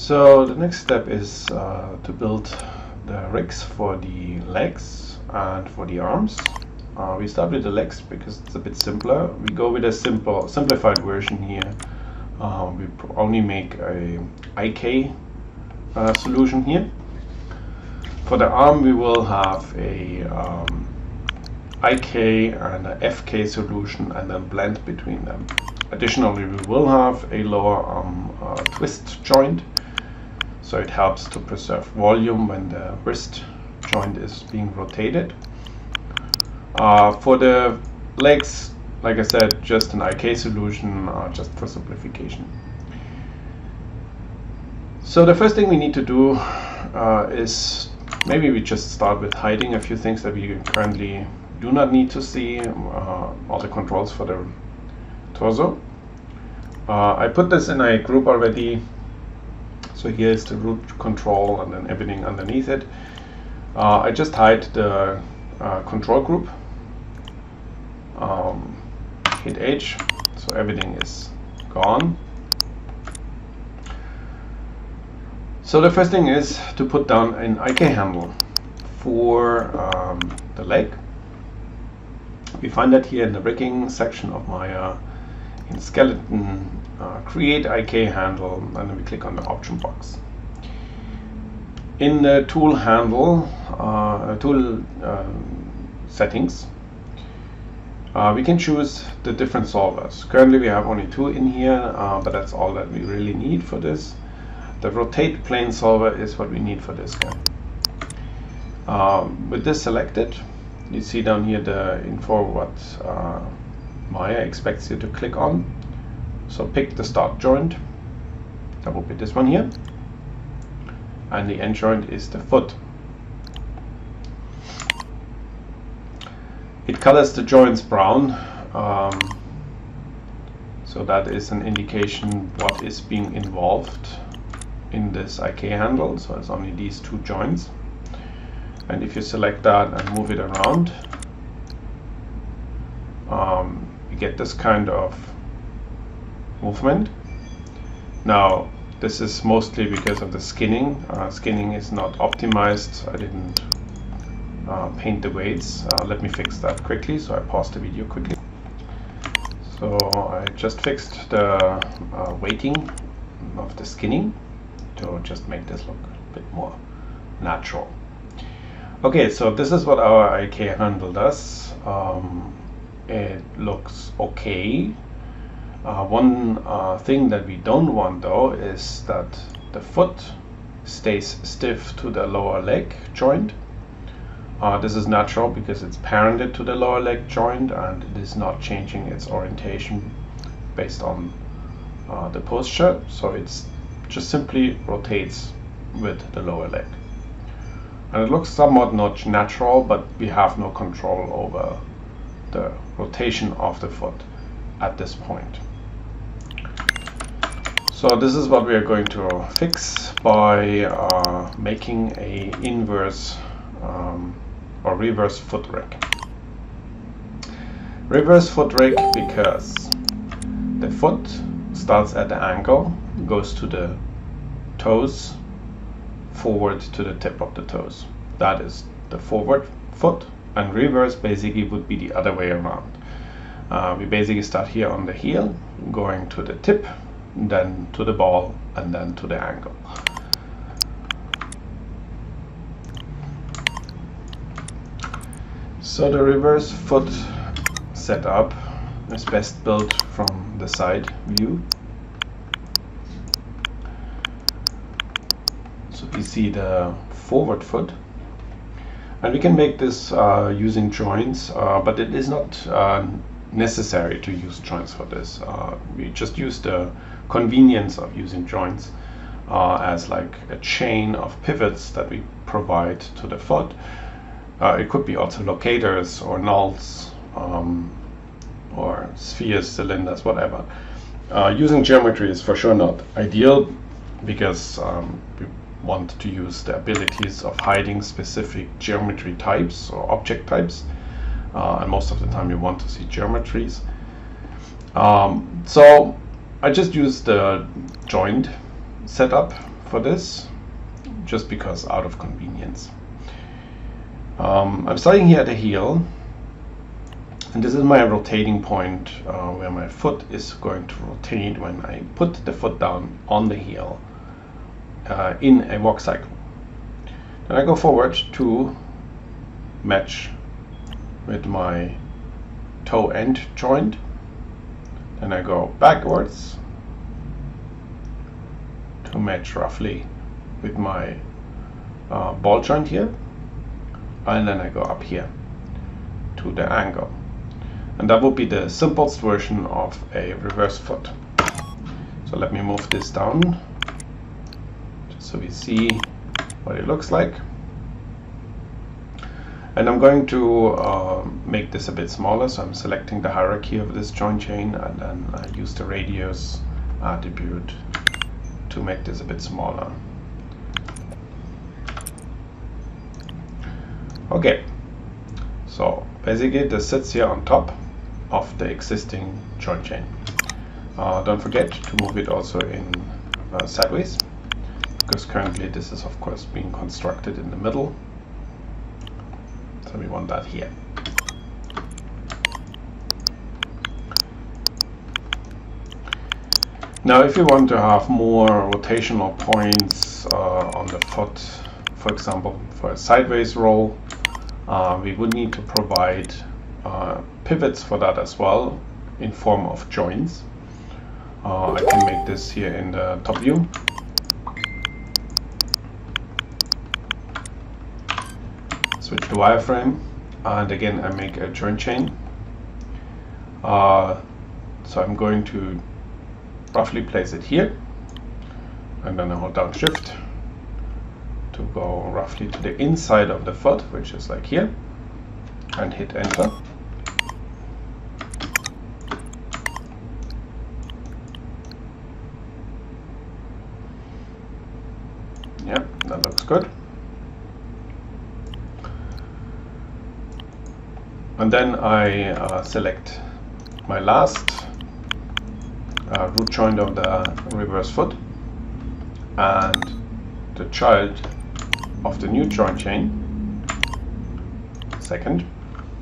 So the next step is to build the rigs for the legs and for the arms. We start with the legs because it's a bit simpler. We go with a simplified version here. We only make a IK solution here. For the arm we will have a IK and a FK solution and then blend between them. Additionally, we will have a lower arm twist joint, so it helps to preserve volume when the wrist joint is being rotated. For the legs, like I said, just an IK solution, just for simplification. So the first thing we need to do is maybe we just start with hiding a few things that we currently do not need to see, all the controls for the torso. I put this in a group already, so here is the root control and then everything underneath it. I just hide the control group, hit H, so everything is gone. So the first thing is to put down an IK handle for the leg. We find that here in the rigging section of Maya, in skeleton, create IK handle, and then we click on the option box. In the tool handle, settings, we can choose the different solvers. Currently we have only 2 in here, but that's all that we really need for this. The rotate plane solver is what we need for this guy. With this selected, you see down here the info what Maya expects you to click on. So pick the start joint, that will be this one here, and the end joint is the foot. It colors the joints brown, so that is an indication what is being involved in this IK handle. So it's only these 2 joints, and if you select that and move it around, you get this kind of movement. Now this is mostly because of the skinning. Skinning is not optimized. I didn't paint the weights. Let me fix that quickly. So I paused the video quickly. So I just fixed the weighting of the skinning to just make this look a bit more natural. Okay, so this is what our IK handle does. It looks okay. One thing that we don't want though is that the foot stays stiff to the lower leg joint. This is natural because it's parented to the lower leg joint and it is not changing its orientation based on the posture, so it's just simply rotates with the lower leg. And it looks somewhat not natural, but we have no control over the rotation of the foot at this point. So this is what we are going to fix by making a inverse or reverse foot rig. Reverse foot rig because the foot starts at the ankle, goes to the toes, forward to the tip of the toes. That is the forward foot, and reverse basically would be the other way around. We basically start here on the heel, going to the tip, then to the ball, and then to the ankle. So the reverse foot setup is best built from the side view. So we see the forward foot, and we can make this using joints, but it is not necessary to use joints for this. We just use the convenience of using joints as like a chain of pivots that we provide to the foot. It could be also locators or nulls or spheres, cylinders, whatever. Using geometry is for sure not ideal because we want to use the abilities of hiding specific geometry types or object types, and most of the time you want to see geometries. So I just use the joint setup for this, just because out of convenience. I'm starting here at the heel, and this is my rotating point where my foot is going to rotate when I put the foot down on the heel in a walk cycle. Then I go forward to match with my toe end joint. Then I go backwards to match roughly with my ball joint here, and then I go up here to the angle. And that would be the simplest version of a reverse foot. So let me move this down just so we see what it looks like. And I'm going to make this a bit smaller, so I'm selecting the hierarchy of this joint chain, and then I use the radius attribute to make this a bit smaller. Okay, so basically this sits here on top of the existing joint chain. Don't forget to move it also in sideways, because currently this is of course being constructed in the middle. So we want that here. Now if you want to have more rotational points on the foot, for example for a sideways roll, we would need to provide pivots for that as well in form of joints. I can make this here in the top view. Switch to wireframe, and again I make a joint chain. So I'm going to roughly place it here, and then I hold down Shift to go roughly to the inside of the foot, which is like here, and hit enter. Yeah, that looks good. And then I select my last root joint of the reverse foot and the child of the new joint chain, second,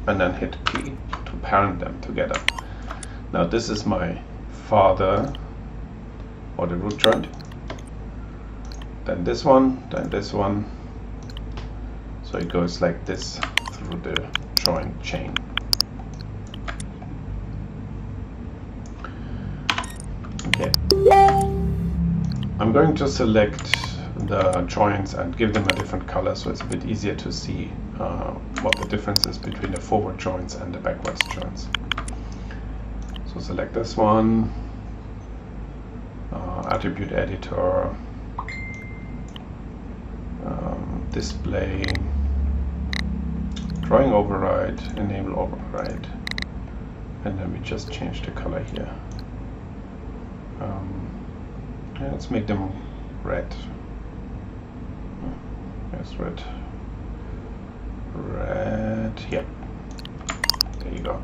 and then hit P to parent them together. Now this is my father, or the root joint, then this one, so it goes like this through the joint chain. Okay, I'm going to select the joints and give them a different color, so it's a bit easier to see what the difference is between the forward joints and the backwards joints. So select this one, attribute editor, display, drawing override, enable override, and then we just change the color here. Yeah, let's make them red. Yes, red. Red. Yep. There you go.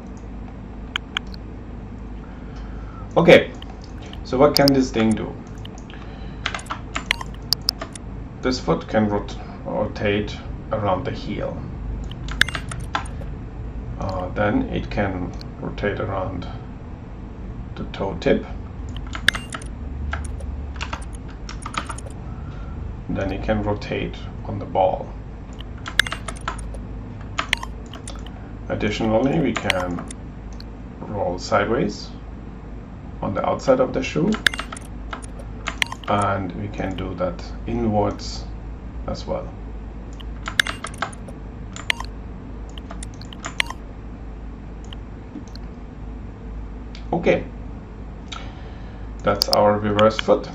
Okay. So what can this thing do? This foot can rotate around the heel. Then it can rotate around the toe tip. Then it can rotate on the ball. Additionally, we can roll sideways on the outside of the shoe, and we can do that inwards as well. Okay, that's our reverse foot.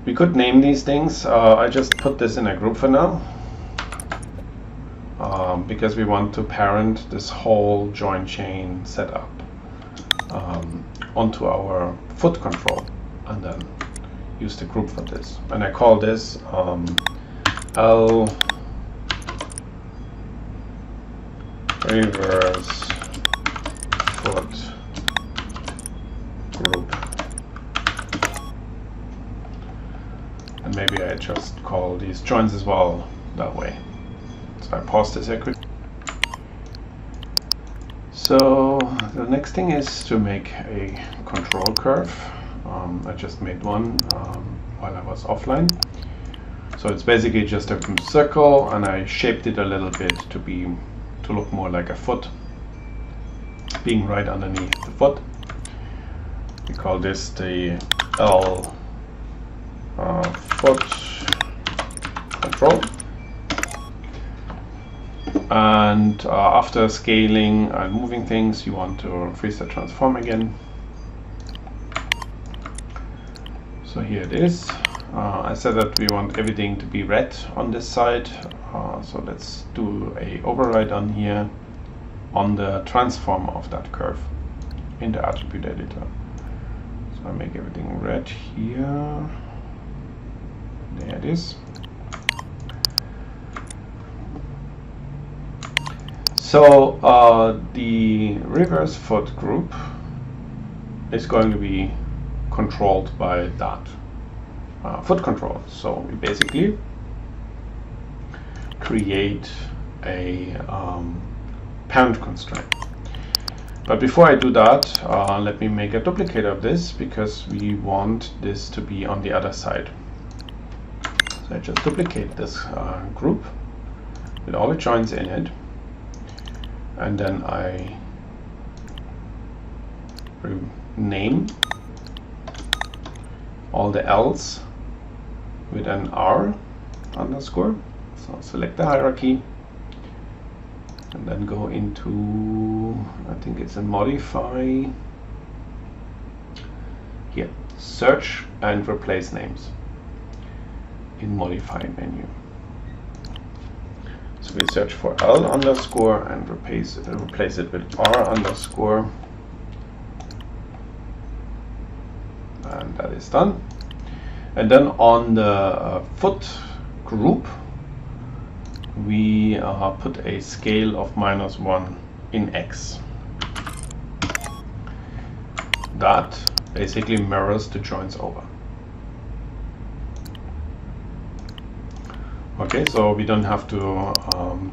We could name these things. I just put this in a group for now because we want to parent this whole joint chain setup onto our foot control, and then use the group for this. And I call this L reverse foot group. And maybe I just call these joints as well that way. So I pause this here quick. So the next thing is to make a control curve. I just made one while I was offline. So it's basically just a circle, and I shaped it a little bit to look more like a foot, being right underneath the foot. We call this the L foot control. And after scaling and moving things, you want to freeze the transform again. So here it is. I said that we want everything to be red on this side. So let's do a override on here on the transform of that curve in the attribute editor. So I make everything red here. There it is. So the reverse foot group is going to be controlled by that foot control. So we basically create a parent constraint. But before I do that, let me make a duplicate of this, because we want this to be on the other side. So I just duplicate this group with all the joints in it, and then I rename all the L's with an R underscore. So select the hierarchy and then go into, I think it's a modify here, search and replace names in modify menu. So we search for L underscore and replace it with R underscore, and that is done. And then on the foot group, we put a scale of -1 in X. That basically mirrors the joints over. Okay, so we don't have to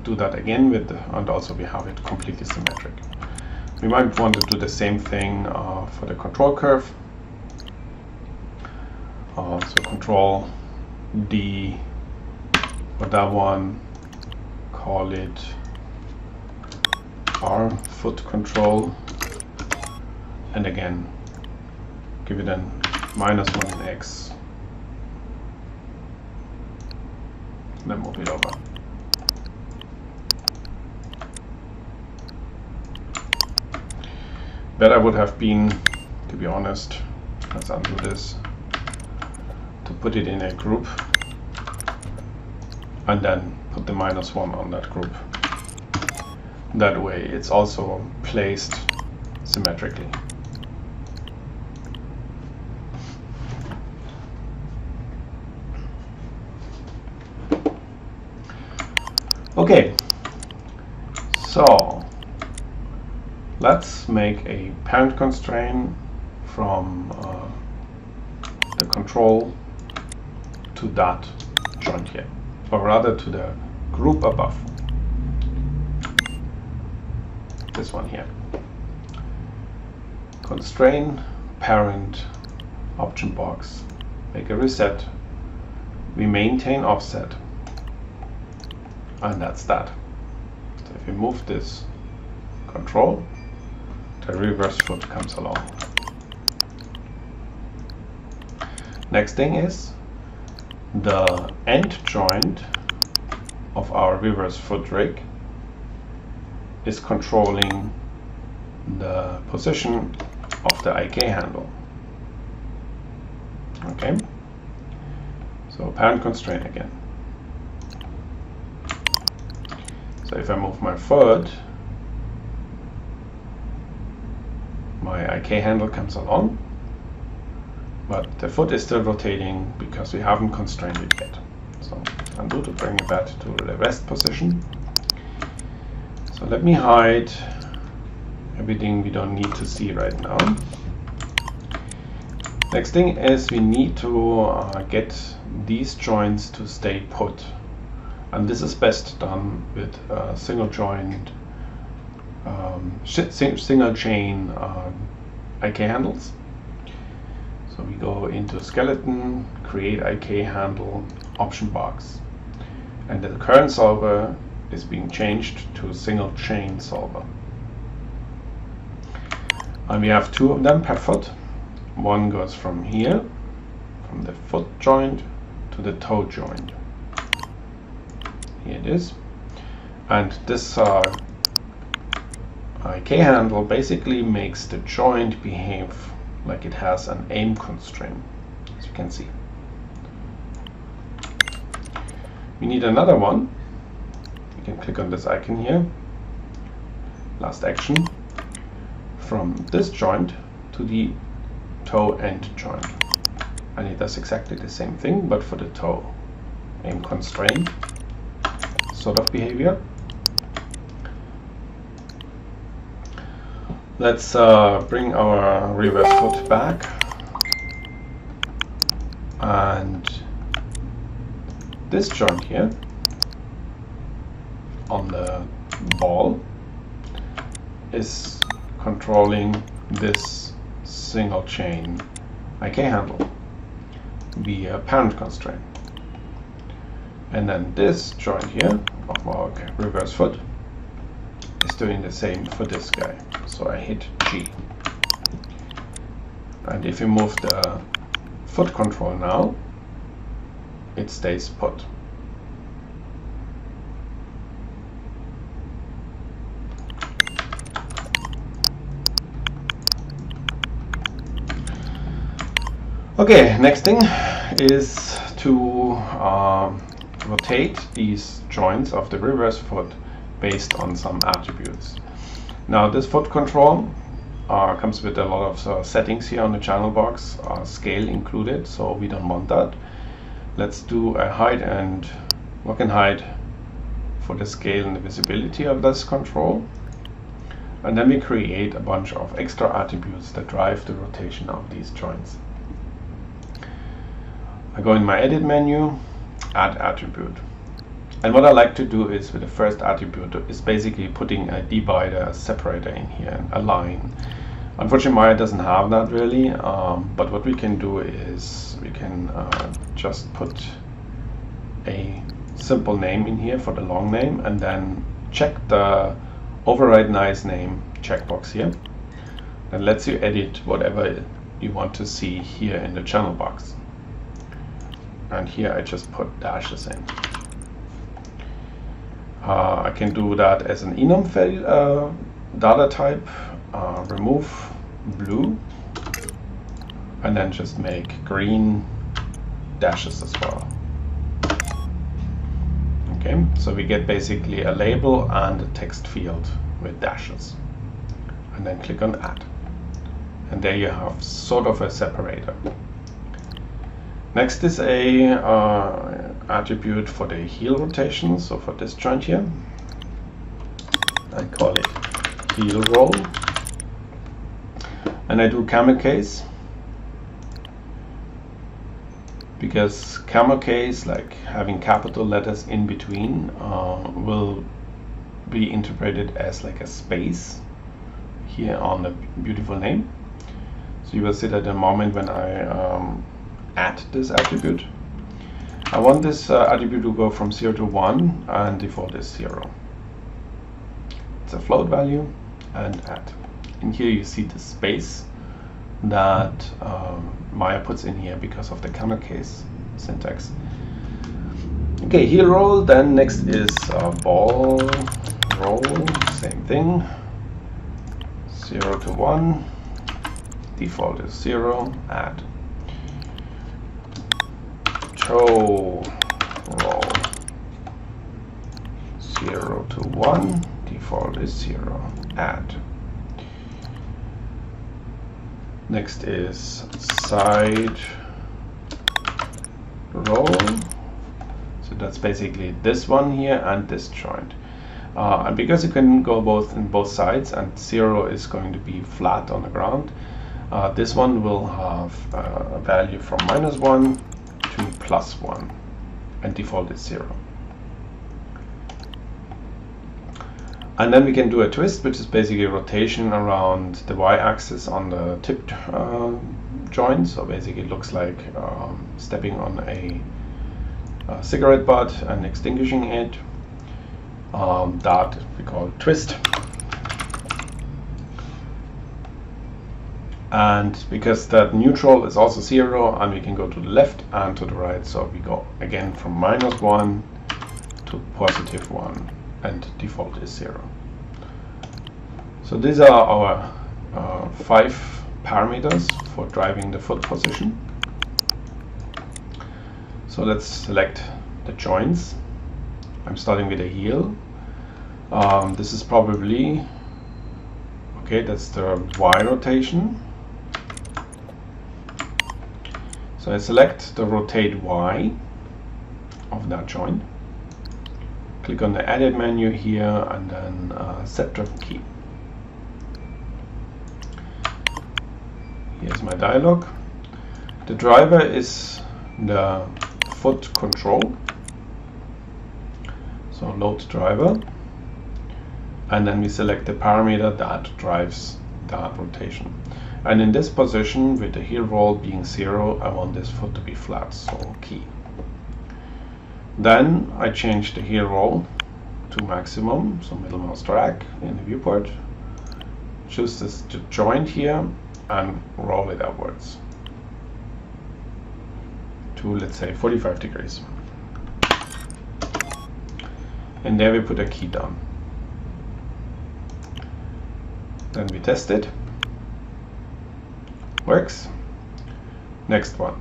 do that again with, and also we have it completely symmetric. We might want to do the same thing for the control curve. So control D for that one, call it R foot control, and again give it a -1 in X, and then move it over. Better would have been, to be honest, let's undo this, to put it in a group and then put the -1 on that group. That way it's also placed symmetrically. Okay, so let's make a parent constraint from the control to that joint here, or rather to the group above, this one here. Constraint, parent, option box, make a reset, we maintain offset, and that's that. So if we move this control, the reverse foot comes along. Next thing is the end joint of our reverse foot rig is controlling the position of the IK handle. Okay, so parent constraint again. So if I move my foot, my IK handle comes along, but the foot is still rotating because we haven't constrained it yet. So undo to bring it back to the rest position. So let me hide everything we don't need to see right now. Next thing is we need to get these joints to stay put, and this is best done with single joint, single chain IK handles. So we go into skeleton, create IK handle, option box, and the current solver is being changed to single chain solver. And we have two of them per foot. One goes from here, from the foot joint to the toe joint. Here it is. And this IK handle basically makes the joint behave like it has an aim constraint, as you can see. We need another one. You can click on this icon here. Last action. From this joint to the toe end joint. And it does exactly the same thing, but for the toe. Aim constraint sort of behavior. Let's bring our reverse foot back, and this joint here on the ball is controlling this single chain IK handle via parent constraint. And then this joint here of our reverse foot is doing the same for this guy. So I hit G. And if you move the foot control now, it stays put. Okay, next thing is to rotate these joints of the reverse foot based on some attributes. Now this foot control comes with a lot of settings here on the channel box, scale included, so we don't want that. Let's do a height and lock and height for the scale and the visibility of this control. And then we create a bunch of extra attributes that drive the rotation of these joints. I go in my edit menu, add attribute. And what I like to do is with the first attribute is basically putting a divider, a separator in here, a line. Unfortunately Maya doesn't have that really, but what we can do is we can just put a simple name in here for the long name, and then check the override nice name checkbox here. That lets you edit whatever you want to see here in the channel box. And here I just put dashes in. I can do that as an enum data type, remove blue, and then just make green dashes as well. Okay, so we get basically a label and a text field with dashes. And then click on add. And there you have sort of a separator. Next is a attribute for the heel rotation, so for this joint here. I call it heel roll. And I do camel case, because camel case, like having capital letters in between, will be interpreted as like a space here on the beautiful name. So you will see that the moment when I add this attribute, I want this attribute to go from 0 to 1, and default is 0. It's a float value, and add. And here you see the space that Maya puts in here because of the camel case syntax. Okay, heel roll. Then next is ball roll, same thing, 0 to 1, default is 0, add. Toe roll, 0 to 1, default is 0, add. Next is side roll, so that's basically this one here and this joint. And because you can go both in both sides, and 0 is going to be flat on the ground, This one will have a value from -1 to +1, and default is 0. And then we can do a twist, which is basically a rotation around the y-axis on the tipped joint. So basically it looks like stepping on a cigarette butt and extinguishing it. That we call twist. And because that neutral is also 0, and we can go to the left and to the right, so we go again from -1 to +1, and default is 0. So these are our 5 parameters for driving the foot position. So let's select the joints. I'm starting with a heel. This is probably, okay, that's the Y rotation. So I select the rotate Y of that joint. Click on the edit menu here and then set driven key. Here's my dialog. The driver is the foot control. So load driver. And then we select the parameter that drives that rotation. And in this position, with the heel roll being 0, I want this foot to be flat, so key. Then I change the heel roll to maximum, so middle mouse drag in the viewport. Choose this joint here and roll it upwards to, let's say, 45 degrees. And there we put a key down. Then we test it. Works. Next one.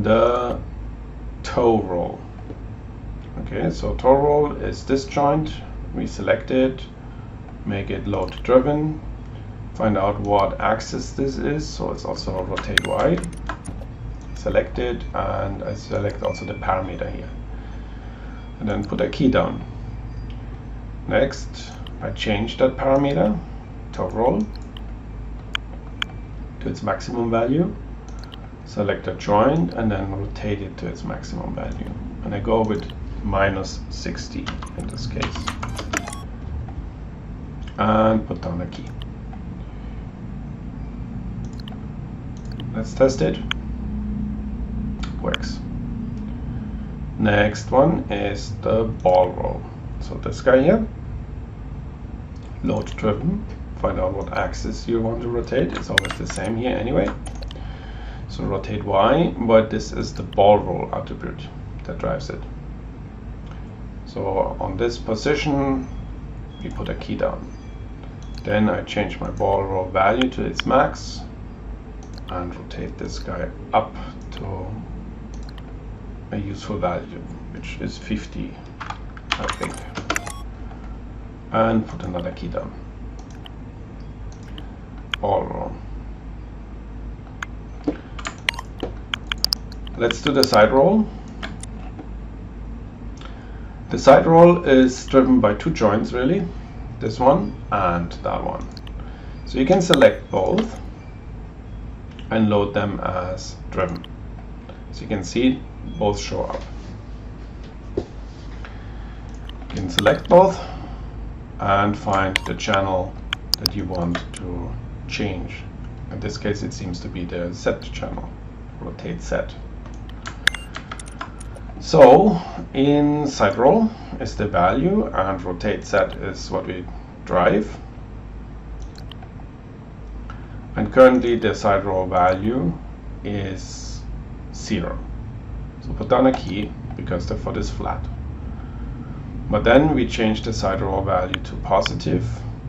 The toe roll. Okay, so toe roll is this joint. We select it, make it load driven, find out what axis this is, so it's also rotate Y. Select it, and I select also the parameter here. And then put a key down. Next, I change that parameter, toe roll, to its maximum value. Select a joint and then rotate it to its maximum value. And I go with -60 in this case. And put down a key. Let's test it. Works. Next one is the ball roll. So this guy here. Load driven. Find out what axis you want to rotate. It's always the same here anyway. So rotate Y, but this is the ball roll attribute that drives it. So on this position, we put a key down. Then I change my ball roll value to its max and rotate this guy up to a useful value, which is 50, I think. And put another key down. Ball roll. Let's do the side roll. The side roll is driven by 2 joints really, this one and that one. So you can select both and load them as driven. So you can see both show up. You can select both and find the channel that you want to change. In this case it seems to be the Z channel, rotate Z. So in side roll is the value and rotate Z is what we drive. And currently the side roll value is 0. So put down a key because the foot is flat. But then we change the side roll value to positive,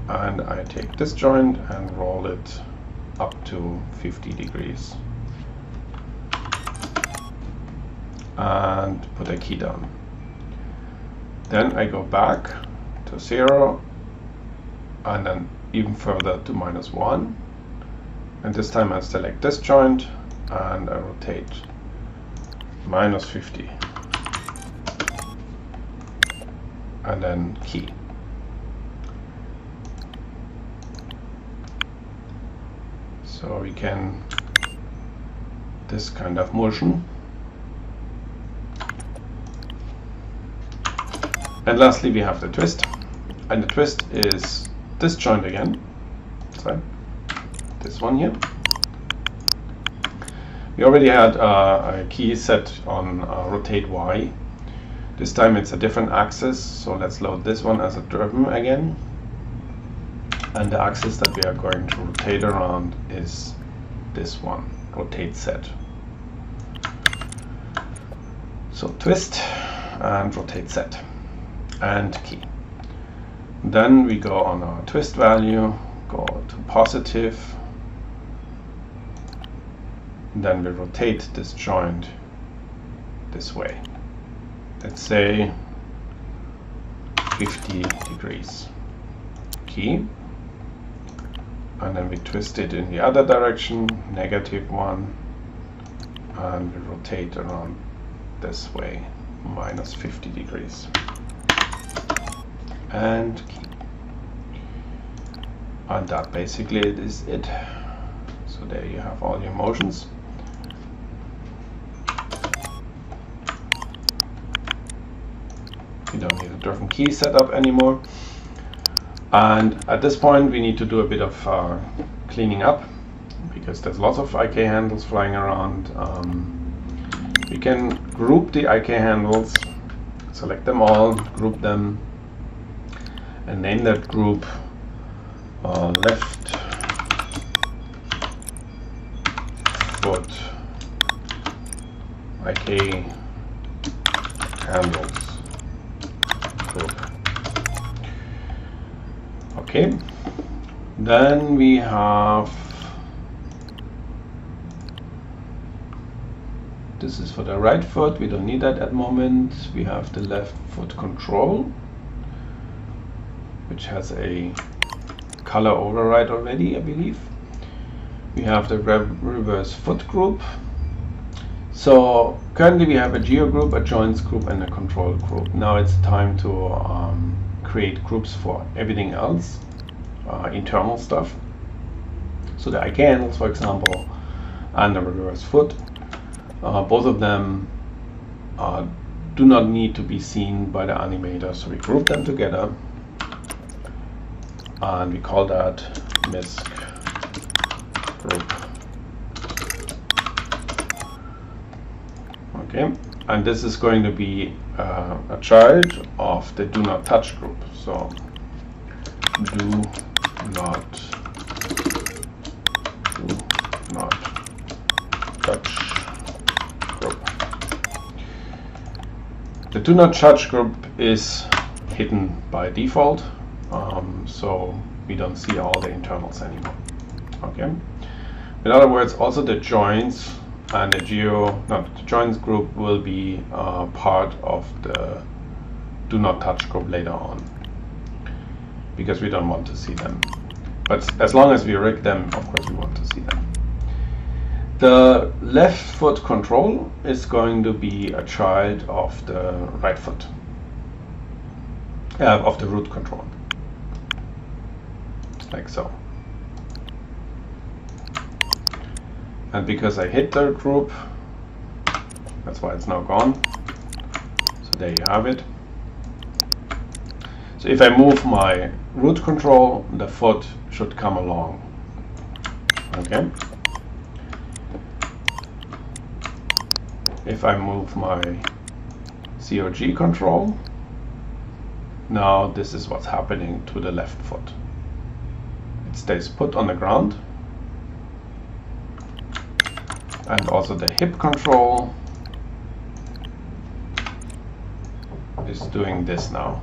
and I take this joint and roll it up to 50 degrees. And put a key down. Then I go back to 0 and then even further to -1. And this time I select this joint and I rotate -50. And then key. So we can this kind of motion. And lastly, we have the twist, and the twist is this joint again. So this one here. We already had a key set on rotate Y. This time it's a different axis, so let's load this one as a driven again. And the axis that we are going to rotate around is this one, rotate set. So twist and rotate set and key. Then we go on our twist value, go to positive. Then we rotate this joint this way. Let's say 50 degrees. Key. And then we twist it in the other direction, -1. And we rotate around this way, -50 degrees. And key. And that basically is it. So there you have all your motions. We don't need a driven key setup anymore. And at this point we need to do a bit of cleaning up, because there's lots of IK handles flying around. We can group the IK handles, select them all, group them, and name that group left foot IK handles group. Okay, then we have, this is for the right foot, we don't need that at the moment. We have the left foot control, which has a color override already, I believe. We have the reverse foot group. So currently we have a geo group, a joints group, and a control group. Now it's time to create groups for everything else, internal stuff. So the IK handles, for example, and the reverse foot, both of them do not need to be seen by the animator, so we group them together, and we call that MISC group. Okay, and this is going to be a child of the do not touch group. So do not touch group. The do not touch group is hidden by default, so we don't see all the internals anymore. Okay. In other words, also the joints and the joints group will be part of the do not touch group later on, because we don't want to see them. But as long as we rig them, of course we want to see them. The left foot control is going to be a child of the right foot, of the root control, like so. And because I hit the group, that's why it's now gone. So there you have it. So if I move my root control, the foot should come along. Okay. If I move my COG control, now this is what's happening to the left foot. It stays put on the ground. And also the hip control is doing this now.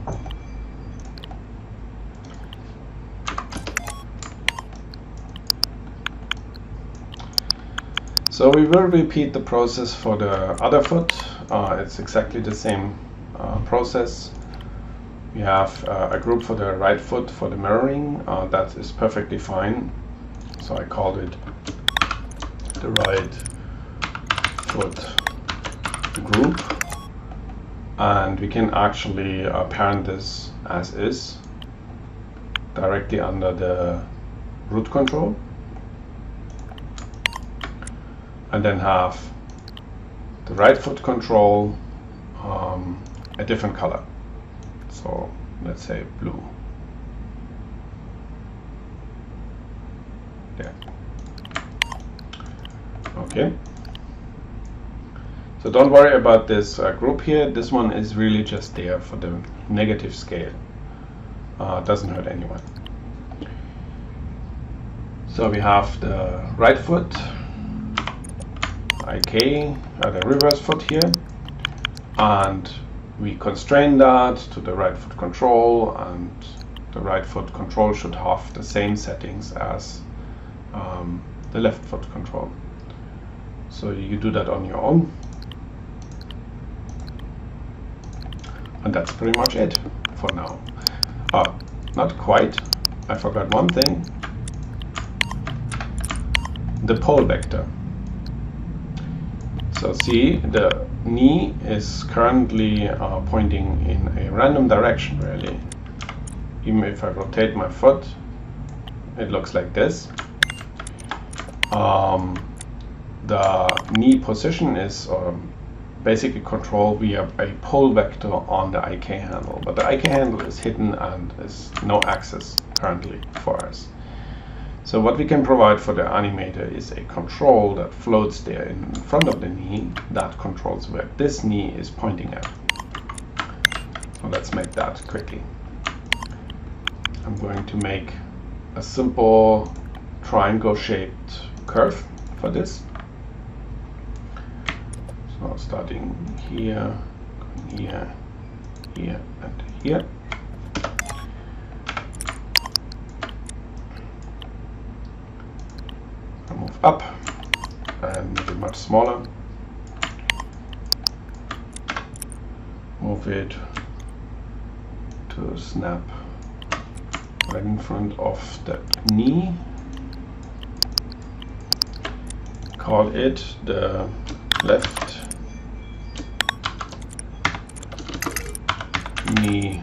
So we will repeat the process for the other foot. It's exactly the same process. We have a group for the right foot for the mirroring. That is perfectly fine. So I called it the right foot group, and we can actually parent this as is directly under the root control. and then have the right foot control a different color. So let's say blue. Yeah. Okay. So don't worry about this group here. This one is really just there for the negative scale. Doesn't hurt anyone. So we have the right foot, IK, the reverse foot here, and we constrain that to the right foot control, and the right foot control should have the same settings as the left foot control. So you do that on your own. And that's pretty much it for now. Not quite. I forgot one thing. The pole vector. So see, the knee is currently pointing in a random direction, really. Even if I rotate my foot, it looks like this. The knee position is basically controlled via a pole vector on the IK handle, but the IK handle is hidden and is no access currently for us. So what we can provide for the animator is a control that floats there in front of the knee that controls where this knee is pointing at. So let's make that quickly. I'm going to make a simple triangle shaped curve for this. So starting here, going here, here, and here. I move up and make it much smaller. Move it to snap right in front of the knee. Call it the left knee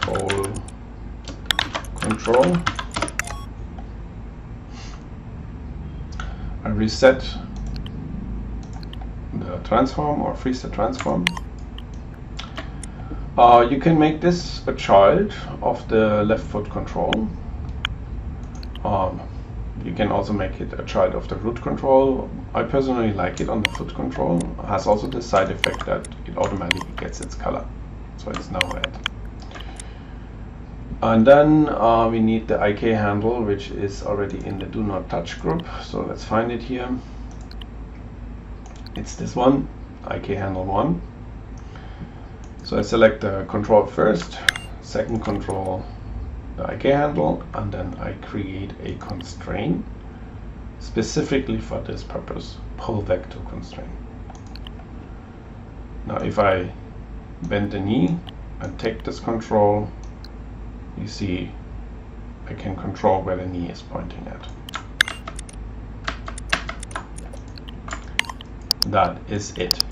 pole control. I reset the transform or freeze the transform. You can make this a child of the left foot control. You can also make it a child of the root control. I personally like it on the foot control. It has also the side effect that it automatically gets its color. So it's now red. And then we need the IK handle, which is already in the do not touch group. So let's find it here. It's this one, IK handle 1. So I select the control first, second control the IK handle, and then I create a constraint specifically for this purpose, pole vector constraint. Now if I bend the knee and take this control, you see I can control where the knee is pointing at. That is it.